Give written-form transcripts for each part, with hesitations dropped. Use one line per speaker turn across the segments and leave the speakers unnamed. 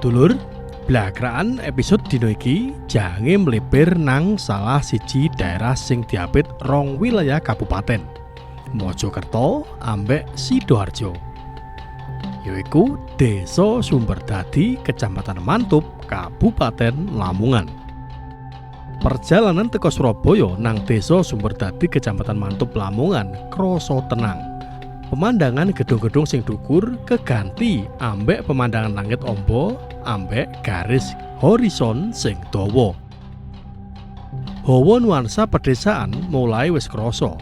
Dulur, blakraan episode dino iki jange mlipir nang salah siji daerah sing diapit rong wilayah kabupaten, Mojokerto ambek Sidoarjo. Yaiku Desa Sumberdadi, Kecamatan Mantup, Kabupaten Lamongan. Perjalanan teko Surabaya nang Desa Sumberdadi, Kecamatan Mantup, Lamongan kroso tenang. Pemandangan gedung-gedung sing dhuwur keganti ambek pemandangan langit ombo ambek garis horizon sing dawa. Hawa nuansa pedesaan mulai wis krasa.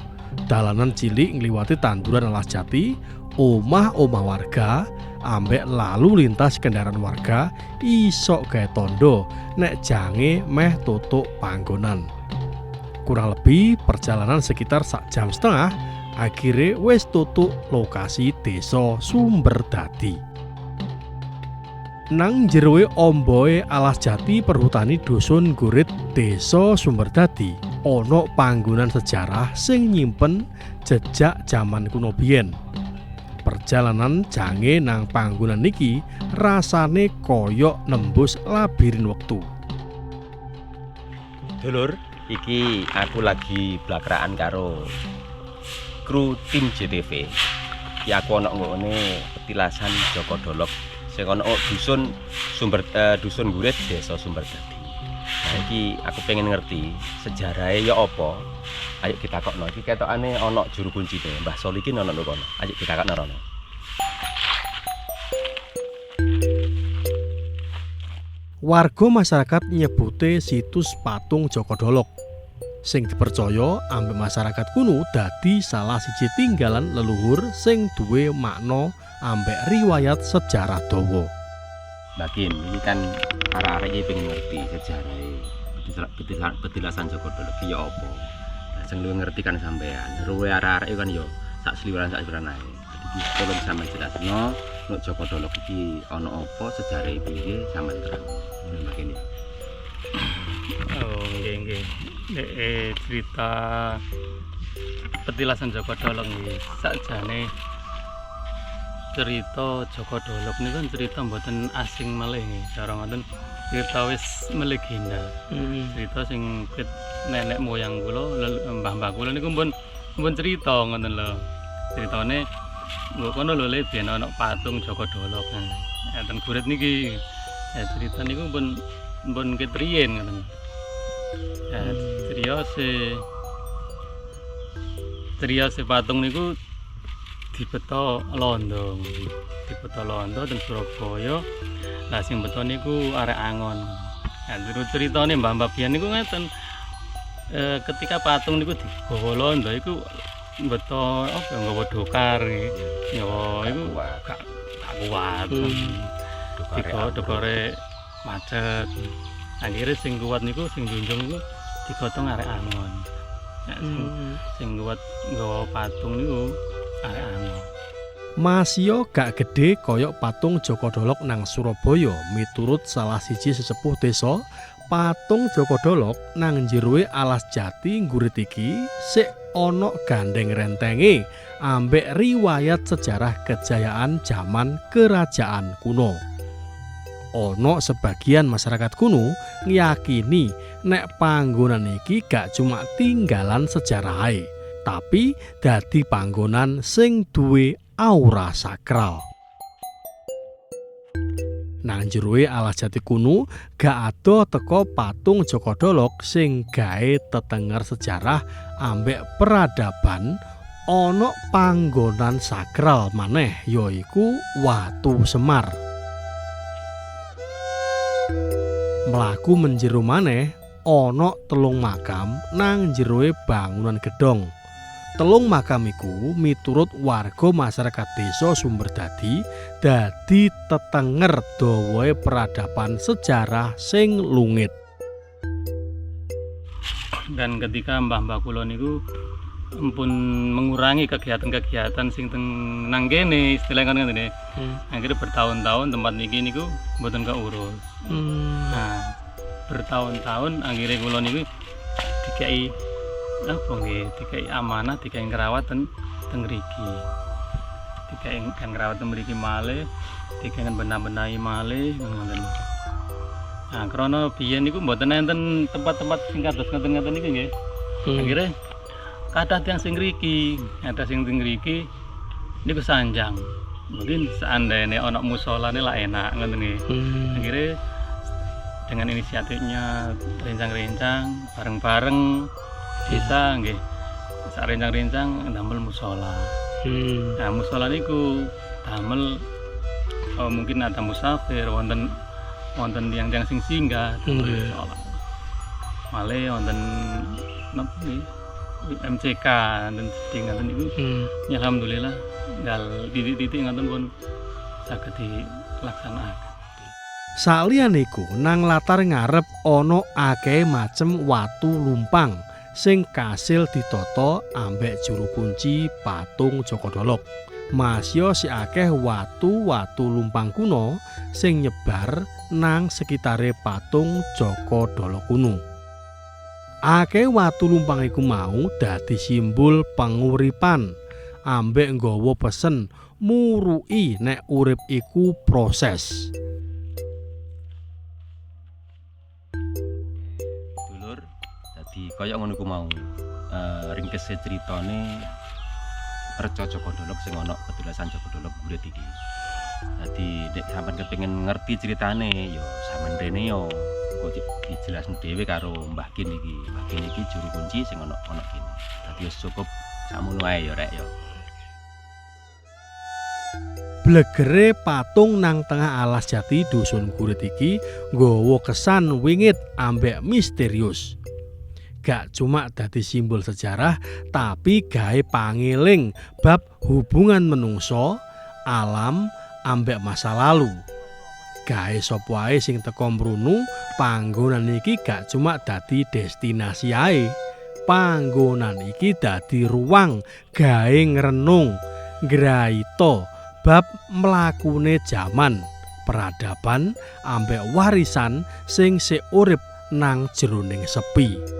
Dalanan cilik ngliwati tanduran alas jati, omah-omah warga ambek lalu lintas kendaraan warga isok gawe tondo nek jange meh tutuk panggonan. Kurang lebih perjalanan sekitar sak jam setengah akhirnya wis tutuk lokasi Desa Sumberdadi. Nang jeroe omboe alas jati perhutani dusun Gurit Desa Sumberdadi ana panggonan sejarah sing nyimpen jejak zaman kuno biyen. Perjalanan jange nang panggonan niki rasane koyok nembus labirin wektu.
Dulur, iki aku lagi blakraan karo kru tim JTV. Ya aku ana ngene petilasan Joko Dolok sing ana dusun Gurit Desa Sumberdadi. Nah iki aku pengen ngerti sejarahe ya apa. Ayo kita kokno iki ketokane ana juru kuncine. Mbah Solikin ana kono. Ayo kita kokno rono.
Warga masyarakat nyebute situs patung Joko Dolok sing dipercaya ambek masyarakat kuno dadi salah siji tinggalan leluhur sing duwe makna ambek riwayat sejarah dawa.
Bagian ini kan arek-arek iki pengen ngerti sejarah petilasan Joko Dolok iki ya apa. Lah sing luwih ngerti kan sampean. Ruwe arek-arek kan ya sak sliweran ae. Jadi tolong sampean jelasno nek Joko Dolok iki ana apa, sejarah piye sampean terang. Ngono bagian ya.
Oh, nggih. Cerita petilasan Joko Dolok nggih. Sakjane cerita Joko Dolok niku kan cerita mboten asing malih nggih. Cara ngoten cerita wis melegenda. Cerita sing nenek moyang kula, mbah-mbah kula niku pun cerita ngoten lho. Ceritane nggo kono lho le biyen ana patung Joko Dolok. Enten Gurit niki. Ya cerita niku pun ketriyen ngoten. Triyose patung niku dibeto Londo dan Surabaya. Lah sing beto niku arek Angon. Nah, ceritane mbah-mbah biyen niku ngeten. Ketika patung niku digawa Londo iku beto apa nggawa dokar ya iku gak kuat. Dokare macet. Akhirnya sing kuat niku sing junjung niku digotong arek Angon. Sing kuat nggawa patung niku arek Angon.
Masio gak gede koyok patung Joko Dolok nang Surabaya. Miturut salah siji sesepuh desa, patung Joko Dolok nang jeroe alas jati Gurit iki sik ana gandeng rentenge ambek riwayat sejarah kejayaan zaman kerajaan kuno. Ono sebagian masyarakat kuno ngiyakini nek panggonan iki gak cuma tinggalan sejarah ae, tapi dadi panggonan sing duwe aura sakral. Nang jeroe alas jati kuno gak ado teko patung Joko Dolok sing gawe tetenger sejarah ambek peradaban. Ono panggonan sakral maneh yaiku Watu Semar. Mlaku menjero maneh ana telung makam nang jeroe bangunan gedhong. Telung makam iku miturut warga masyarakat Desa Sumberdadi dadi tetenger dawae peradaban sejarah sing lungit.
Dan ketika mbah-mbah kula niku ampun mengurangi kegiatan-kegiatan sing nang kene istilahnya kan ngene. Akhirnya bertahun-tahun tempat niki niku mboten keurus. Nah, bertahun-tahun akhirnya kula niku dikai amanah, dikai ngrawat teng mriki. Dikai ngrawat teng mriki malih dikengen benar-benahi malih ngoten. Nah, krana biyen niku mboten enten tempat-tempat sing kados ngoten-ngoten niku nggih. Akhire kathah tiyang sing ngriki, niku sanjang. Mungkin seandainya ana musolane lah enak ngoten nggih. Akhire dengan inisiatifnya rencang-rencang bareng-bareng desa nggih. Sak rencang-rencang damel musola. Nah, musola niku damel mungkin ada musafir wonten tiang-tiang sing singgah musola. Malih wonten napa nggih MCK dan seding ngoten niku. Ya alhamdulillah dal titik-titik ngoten pun saged dilaksanakaken.
Saliyane iku nang latar ngarep ana akeh macem watu lumpang sing kasil ditata ambek juru kunci patung Joko Dolog. Masya si akeh watu-watu lumpang kuno sing nyebar nang sekitare patung Joko Dolog kuno. Akeh watu lumpang iku mau dadi simbol panguripan, ambek nggawa pesen muruki nek urip iku proses.
Dulur, dadi kaya ngono iku mau. Ringkese critane Reca Joko Dolog sing ana petulasan Joko Dolog Gurit iki. Dadi nek sampean kepengin ngerti critane ya sampean rene ya engko dijelasno dhewe karo Mbah Kin iki. Mbah Kin iki juru kunci sing ana kene. Dadi wis cukup sakmono ae ya rek ya.
Blegere patung nang tengah alas jati dusun Gurit iki nggawa kesan wingit ambek misterius. Gak cuma dadi simbol sejarah, tapi gawe pangeling bab hubungan menungso, alam, ambek masa lalu. Gawe sapa wae sing teka mrunu, panggonan iki gak cuma dadi destinasi ae. Panggonan iki dadi ruang gawe ngrenung, ngraita bab mlakune jaman, peradaban, ambek warisan sing sik urip nang jeroning sepi.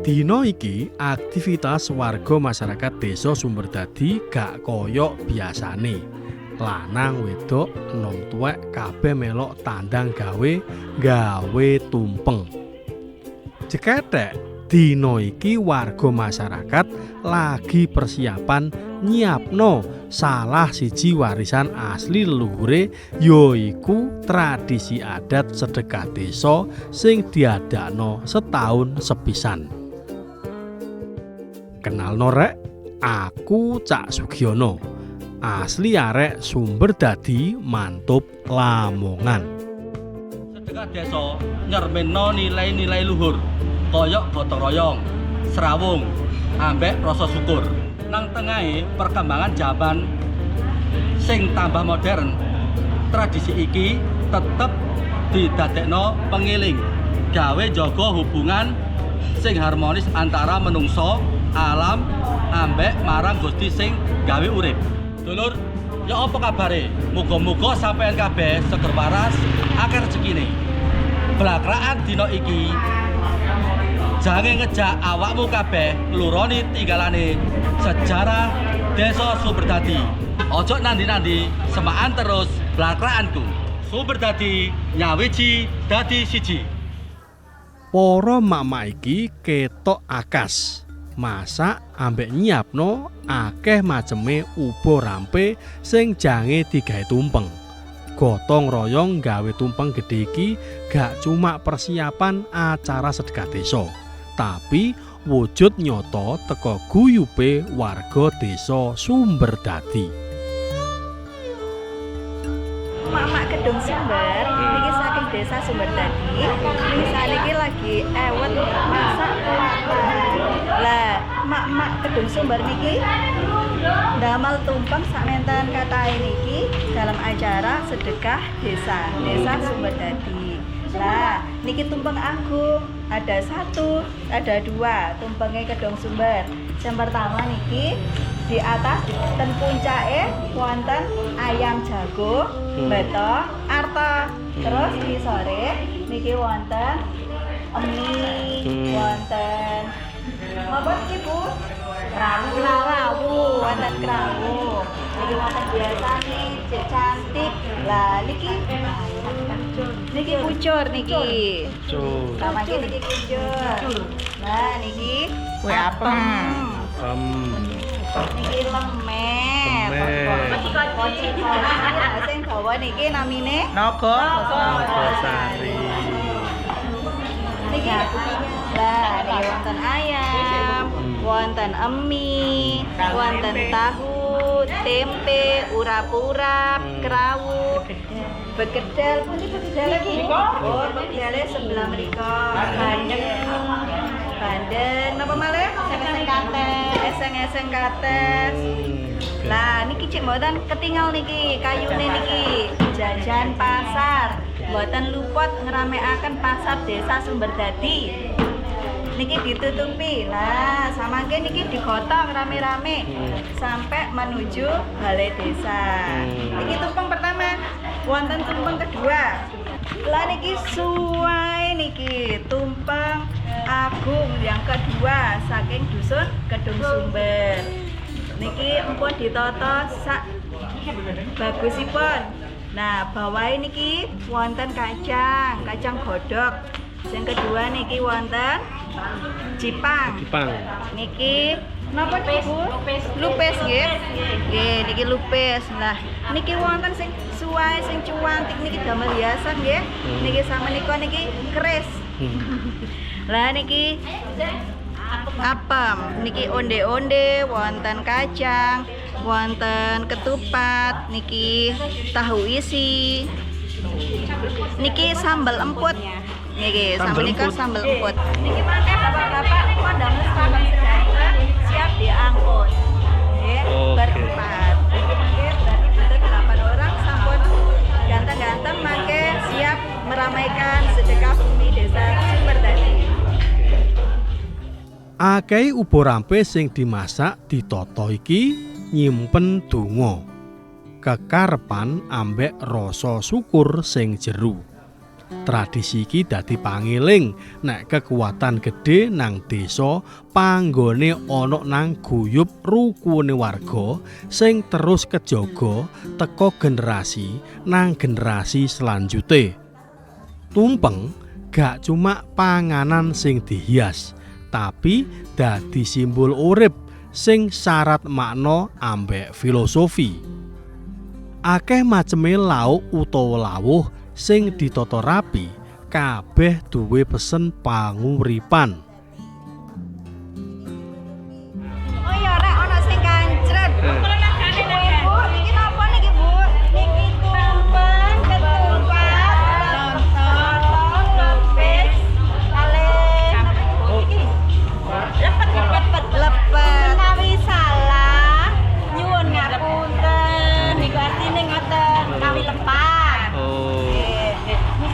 Dina iki aktivitas warga masyarakat desa Sumberdadi gak koyok biasane. Lanang wedok enom tuwek kabeh melok tandang gawe tumpeng. Cekethek dina iki warga masyarakat lagi persiapan nyiapno salah siji warisan asli leluhure yaiku tradisi adat sedekah desa sing diadakno setahun sepisan. Kenal norek, aku Cak Sugiono, asli arek Sumberdadi Mantub Lamongan.
Sedekah desa nyermenno nilai-nilai luhur, koyok gotong royong, serawung, ambek rasa syukur. Nang tengahe perkembangan zaman sing tambah modern, tradisi iki tetep didadekno pengiling, gawe jaga hubungan sing harmonis antara menungso, alam, ambek marang Gusti sing gawe urip. Dulur, ya apa kabare? Muga-muga sampeyan kabeh seger waras, akeh rezekine. Blakraan dina iki jange ngejak awakmu kabeh ngluroni tinggalane sejarah Desa Sumberdadi. Ojo nandi-nandi, semaan terus blakraanku. Sumberdadi nyawiji dadi siji.
Para mak-mak iki ketok akas. Masak ambek nyiapno akeh maceme ubo rampe sing jange digawe tumpeng. Gotong royong gawe tumpeng gedhe iki gak cuma persiapan acara sedekah desa, tapi wujud nyata teka guyupe warga desa Sumberdadi.
Mak-mak Kedung Sumber niki saking desa Sumberdadi. Niki lagi ewet masak patan. Lah, mak-mak Kedung Sumber niki damel tumpeng sakmenten katahe niki dalam acara sedekah desa Sumberdadi. Lah, niki tumpeng agung, ada 1, ada 2 tumpengnya Kedung Sumber. Yang pertama niki di atas ten puncake wonten ayam jago, beto, arta. Terus di sore niki wonten emi, wonten apa niki Bu? Krawu, wonten krawu. Niki wonten biasane cek cantik. Lah niki kucur niki. Sama niki kucur. Nah niki
Kue apem.
Niki lemet. Koci sing dawa niki namine
Naga.
Nogosari.
niki. Lah niki wonten ayam, wonten emi, wonten tahu, tempe, urap-urap, kerawut, begedel. Pundi begedel iki? Oh, begedele sebelah mriko. Bandeng napa malih? Eseng-eseng kates. Lah niki cek mboten ketinggal niki kayune niki jajan pasar. Mboten luput ngramekaken pasar desa Sumberdadi. Niki ditutupi. Lah samangke niki digotong rame-rame sampai menuju balai desa. Niki tumpeng pertama, wonten tumpeng kedua. Lah niki suwai niki tumpeng agung yang kedua saking dusun Kedung Sumber. Niki empun ditata sak bagusipun. Nah, bawahe niki wonten kacang godhog. Yang kedua niki wonten cipang. Niki napa Bu? Lupis nggih. Nggih, niki lupis. Lah, niki wonten sing suwai sing cuantik niki damel hiasan nggih. Niki samenika niki keris. Lah niki apem, niki onde-onde, wonten kacang, wonten ketupat, niki tahu isi. Niki sambal emput. Niki samenika sambal emput. Niki mangke bapak-bapak pun damel sambal sedanten siap diangkut. Nggih, berempat. Niki mangke berarti betul 8 orang sampun ganteng-ganteng mangke siap meramaikan sedekah bumi desa Sumberdadi.
Akeh ubo rampe sing dimasak ditata iki nyimpen donga, kekarepan ambek rasa syukur sing jero. Tradisi iki dadi pangeling nek kekuatan gedhe nang desa panggone ana nang guyub rukune warga sing terus kejaga teka generasi nang generasi selanjute. Tumpeng gak cuma panganan sing dihias, tapi dadi simbol urip sing syarat makna ambek filosofi. Akeh maceme lauk utawa lawuh sing ditata rapi, kabeh duwe pesen panguripan.
Oh ya rek ana sing kancret. Bu, niki napa niki Bu? Niki tumpeng, ketupat, lontong, lupis, kaleng. Niki lepet. Menawi salah nyuwun ngapunten. Niku artine ngoten, kawi lepat.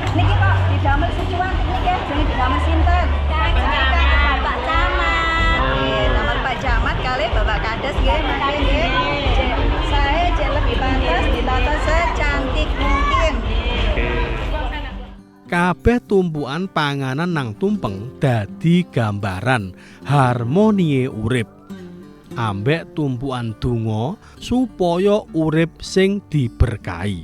Niki kok didamel secuantik niki, jenenge didamel sinten? Bapak Camat. Nggih, damel Pak Camat kali Bapak Kades nggih, mangke nggih. Saya jek lebih pantas ditata secantik mungkin.
Kabeh tumpukan panganan nang tumpeng dadi gambaran harmonie urip. Ambek tumpukan donga supaya urip sing diberkahi.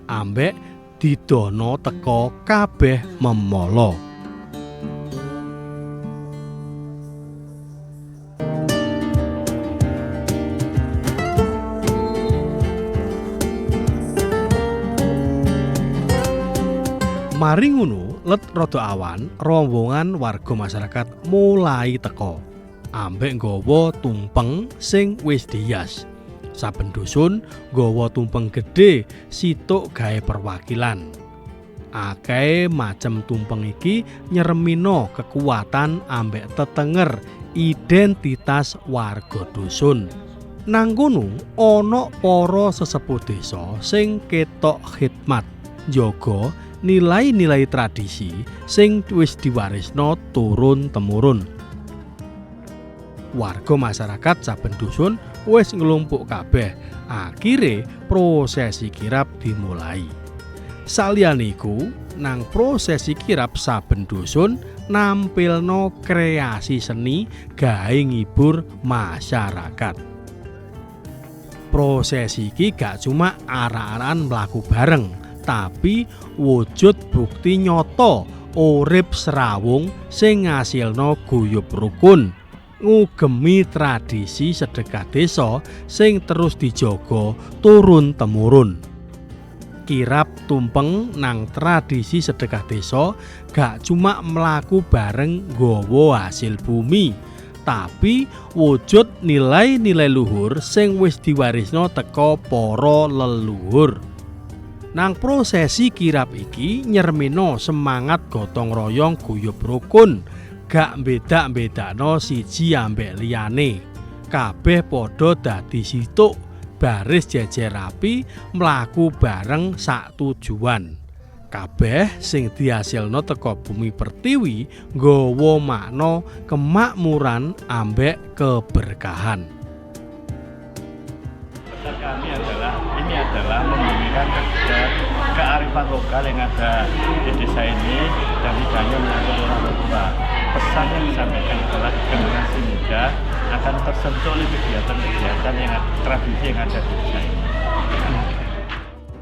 Ambek didono teka kabeh memala. Mari ngono, let rada awan, rombongan warga masyarakat mulai teka. Ambek nggawa tumpeng sing wis dihias. Saben dusun nggawa tumpeng gedhe situk gawe perwakilan. Akeh macem tumpeng iki nyeremina kekuatan ambek tetenger identitas warga dusun. Nang kono ana para sesepuh desa sing ketok khidmat njaga nilai-nilai tradisi sing wis diwarisna turun-temurun. Warga masyarakat saben dusun wis nglumpuk kabeh. Akhire prosesi kirab dimulai. Saliyane iku, nang prosesi kirap saben dusun nampilno kreasi seni gawe ngibur masyarakat. Prosesi iki gak cuma arak-arakan mlaku bareng, tapi wujud bukti nyata urip serawung sing ngasilno guyub rukun, ngugemi tradisi sedekah desa sing terus dijaga turun-temurun. Kirap tumpeng nang tradisi sedekah desa gak cuma mlaku bareng nggawa hasil bumi, tapi wujud nilai-nilai luhur sing wis diwarisno teka para leluhur. Nang prosesi kirap iki nyermino semangat gotong royong guyub rukun, gak beda-bedakno siji ambek liyane. Kabeh padha dadi situk, baris jejer rapi, mlaku bareng sak tujuan. Kabeh sing dihasilno teka bumi pertiwi nggawa makna kemakmuran ambek keberkahan.
Pesan kami adalah membumikan kearifan lokal yang ada di desa ini dan tidak hanya menyangkut orang tua. Pesan yang disampaikan adalah generasi muda akan tersentuh oleh kegiatan-kegiatan yang tradisi yang ada di desa ini.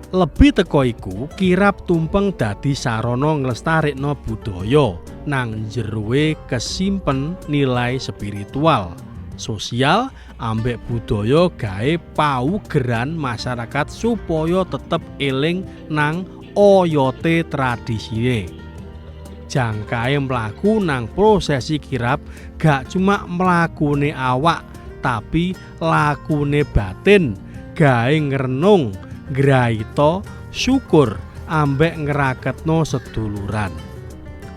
Lebih teko iku, kirap tumpeng dadi sarana nglestarikno budaya nang jeroe kesimpen nilai spiritual, sosial ambek budaya gawe paugeran masyarakat supaya tetep eling nang oyote tradisine. Jangkae mlaku nang prosesi kirap gak cuma mlakune awak, tapi lakune batin, gawe ngrenung, graita, syukur ambek ngeraketno seduluran.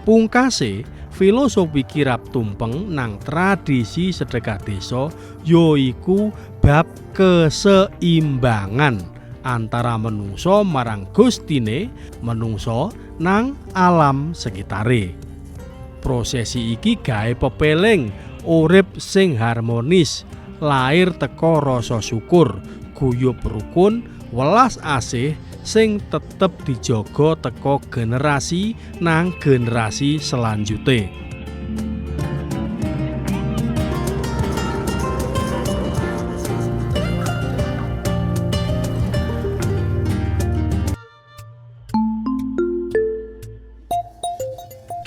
Pungkase, filosofi kirap tumpeng nang tradisi sedekah desa yaiku bab keseimbangan antara menungso marang Gustine, menungso nang alam sekitare. Prosesi iki gawe pepeling urip sing harmonis, lair teko rasa syukur, guyub rukun, welas asih sing tetep dijaga teko generasi nang generasi selanjutnya.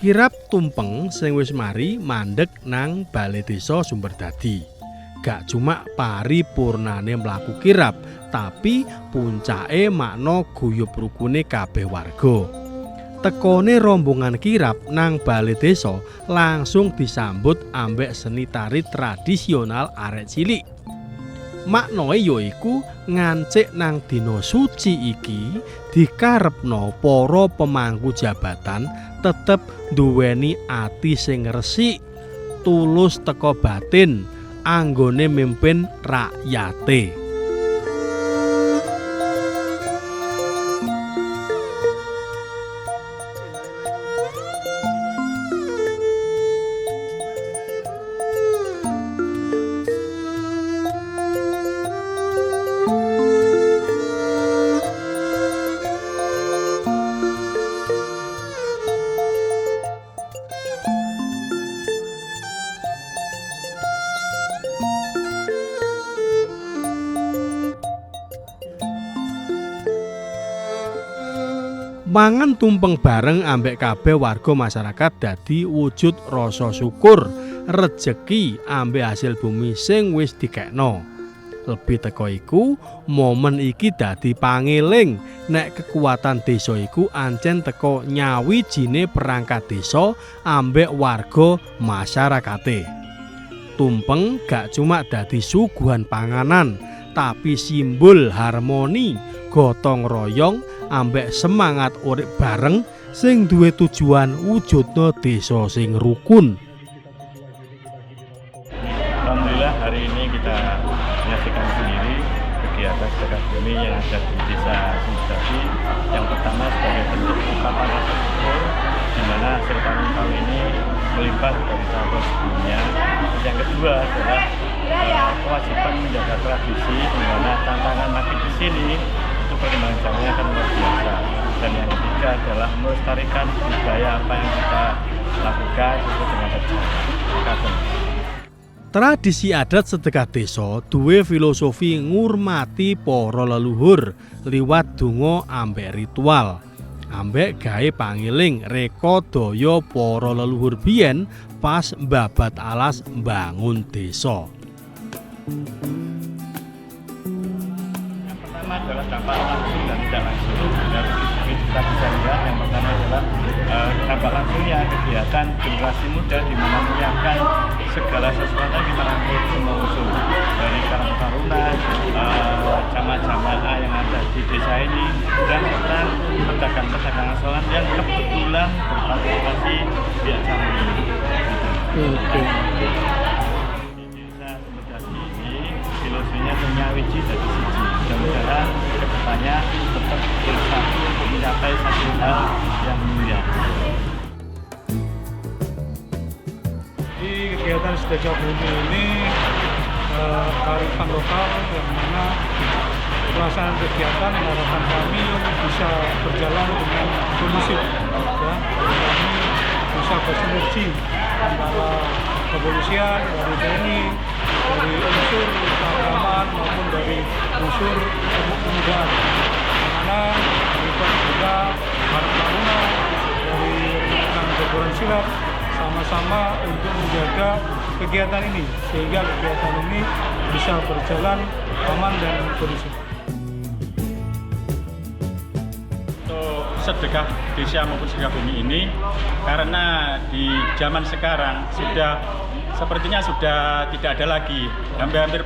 Kirap tumpeng sing wis mari mandeg nang Balai Desa Sumberdadi. Gak cuma paripurnane mlaku kirap, tapi puncake makna guyub rukune kabeh warga. Tekone rombongan kirap nang Balai Desa langsung disambut ambek seni tari tradisional arek cilik. Maknae yaiku ngancik nang dina suci iki dikarepno para pemangku jabatan tetep duweni ati sing resik, tulus teko batin, anggone mimpin rakyate. Mangan tumpeng bareng ambek kabeh warga masyarakat dadi wujud rasa syukur, rejeki ambek hasil bumi sing wis dikekno. Lebih teko iku, momen iki dadi pangeling nek kekuatan desa iku ancen teko nyawijine perangkat desa ambek warga masyarakate. Tumpeng gak cuma dadi suguhan panganan, tapi simbol harmoni, gotong royong ambek semangat urip bareng sing duwe tujuan wujudna desa sing rukun.
Alhamdulillah hari ini kita menyaksikan sendiri kegiatan sedekah bumi yang ada di desa Sumberdadi. Yang pertama sebagai bentuk ungkapan rasa syukur di mana hasil panen tahun ini melimpah dari tahun sebelumnya. Yang kedua adalah kewajiban menjaga tradisi di mana tantangan makin di sini itu perkembangan zamannya kan luar biasa. Dan yang ketiga adalah melestarikan budaya apa yang kita lakukan sesuai dengan sejarah.
Tradisi adat sedekah desa duwe filosofi ngurmati para leluhur liwat donga ambek ritual. Ambek gawe pangiling reka daya para leluhur biyen pas mbabat alas mbangun desa.
Yang pertama adalah dampak langsung dan tidak langsung. Dari kita bisa lihat yang pertama adalah dampak langsungnya kegiatan generasi muda di mana menyiapkan segala sesuatu yang kita rangkul semua unsur dari Karang Taruna, jamaah-jamaah yang ada di desa ini dan serta pedagang-pedagang asalan yang kebetulan berpartisipasi di acara ini. Di desa Sumberjati ini filosofinya punya wiji dari siji. Mudah-mudahan kedepannya tetap bersatu untuk mencapai satu hal yang mulia.
Di kegiatan sedekah bumi ini kearifan lokal yang mana pelaksanaan kegiatan harapan kami bisa berjalan dengan kondusif, ya. Kami bisa bersinergi antara kepolisian, dari TNI, dari unsur keagamaan maupun dari unsur kepemudaan. Mana terlibat juga Karang Taruna dari rekan Jagoran Silat sama-sama untuk menjaga kegiatan ini sehingga kegiatan ini bisa berjalan aman dan kondusif.
Untuk sedekah desa maupun sedekah bumi ini karena di zaman sekarang sepertinya sudah tidak ada lagi, hampir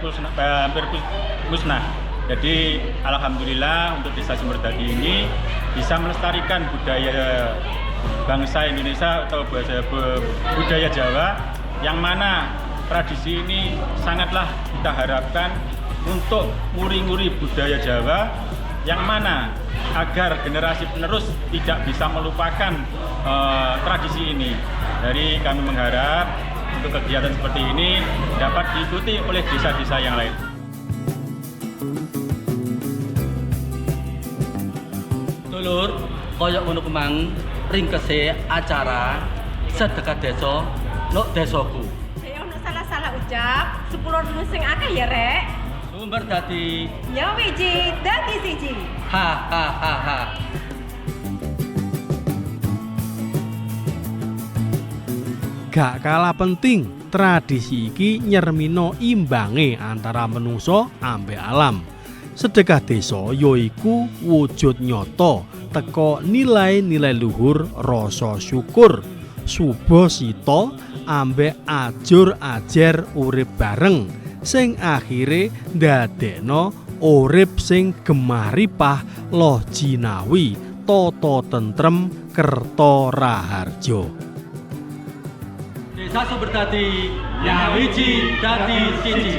musnah. Jadi alhamdulillah untuk desa Sumberjati ini bisa melestarikan budaya bangsa Indonesia atau budaya Jawa yang mana tradisi ini sangatlah kita harapkan untuk nguri-nguri budaya Jawa yang mana agar generasi penerus tidak bisa melupakan tradisi ini. Dari kami mengharap untuk kegiatan seperti ini dapat diikuti oleh desa-desa yang lain.
Dulur, koyok ngono kemang ringkese acara sedekah desa nok desaku.
Ya ono salah-salah ucap, sepuluh dulu sing akeh ya rek.
Sumberjati.
Ya wiji, dadi siji.
Ha ha ha ha.
Gak kalah penting, tradisi iki nyermino imbange antara menungso ambek alam. Sedekah desa yaiku wujud nyata teka nilai-nilai luhur rasa syukur, suba sita ambek ajur ajer urip bareng sing akhire ndadekno urip sing gemaripah loh jinawi tata tentrem kerta raharja.
Desa Sumberjati, ya wiji dadi siji.